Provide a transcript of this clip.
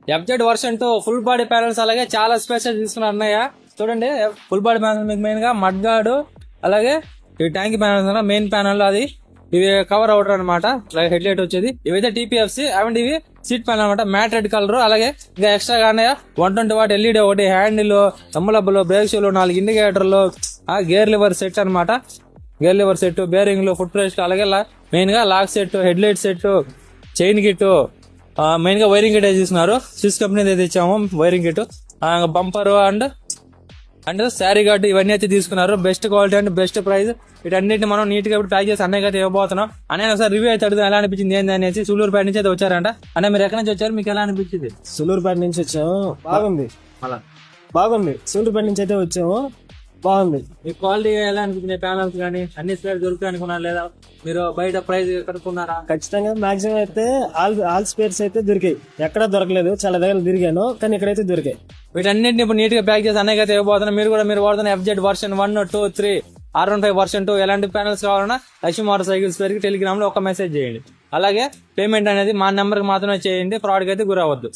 FZ version 2 full body panels, అలాగే చాలా spaces తీసుకున్నారు అన్నయ్య. చూడండి ఫుల్ బాడీ ప్యానల్ మీకు మెయిన్ గా మడ్ గార్డ్, అలాగే ఈ ట్యాంక్ ప్యానల్స్ మెయిన్ ప్యానల్ అది ఇవి కవర్ అవుటర్ అనమాట. హెడ్ లైట్ వచ్చేది ఇవైతే టీపీఎఫ్సి అండ్ ఇవి సీట్ ప్యానల్ అనమాట, మ్యాట్ రెడ్ కలర్. అలాగే ఇంకా ఎక్స్ట్రా గానే 120 వాట్ ఎల్ఈడి ఒకటి, హ్యాండిల్, తమ్ములబ్బలు, బ్రేక్ షూలు, 4 ఇండికేటర్లు, గేర్ లివర్ సెట్ అనమాట. గేర్ లివర్ సెట్, బేరింగ్లు, ఫుట్ రెస్ట్, అలాగే మెయిన్ గా lock set, head light set, chain kit, main గా వైరింగ్ కిట్ తీసుకున్నారు. స్విస్ కంపెనీ అయితే ఇచ్చాము wiring kit, bumper and sari guard ఇవన్నీ అయితే తీసుకున్నారు. Best quality and best price. వీటన్నిటిని మనం నీట్ గా ప్యాక్ చేసి అన్నయ్య అయితే ఇవ్వబోతున్నాం. అన్నయ్య ఒకసారి రివ్యూ అయితే అడుగుతాం ఎలా అనిపించింది ఏంది అనేసి. సూలూరుపేట నుంచి అయితే వచ్చారంట. అన్న మీరు ఎక్కడి నుంచి వచ్చారు, మీకు ఎలా అనిపించింది? సూలూరుపేట నుంచి వచ్చాము, బాగుంది. సూలూరుపేట నుంచి అయితే వచ్చాము, బాగుంది. మీ క్వాలిటీ ఎలా అనిపించింది? ప్యానల్స్ కానీ అన్ని స్పేర్ దొరుకుతాయి అనుకున్నారు లేదా మీరు బయట ప్రైస్ కనుక్కున్నారా? ఖచ్చితంగా మాక్సిమం అయితే ఆల్ స్పేర్స్ అయితే దొరికాయి, ఎక్కడా దొరకలేదు. చాలా దగ్గర తిరిగాను కానీ ఇక్కడైతే దొరికాయి. వీటన్నింటిని ఇప్పుడు నీట్ గా ప్యాక్ చేసి అన్నయ్య అయితే ఇవ్వబోతున్నాం. మీరు వాడుతున్న ఎఫ్జెడ్ వర్షన్ 1, 2, 3, R15 వర్షన్ 2 ఎలాంటి ప్యానల్స్ కావాలన్నా లక్ష్మీ మోటార్ సైకిల్స్ పేరుకి టెలిగ్రామ్ లో ఒక మెసేజ్ చేయండి. అలాగే పేమెంట్ అనేది మా నెంబర్ కి మాత్రమే చేయండి, ఫ్రాడ్ కి అయితే గురవద్దు.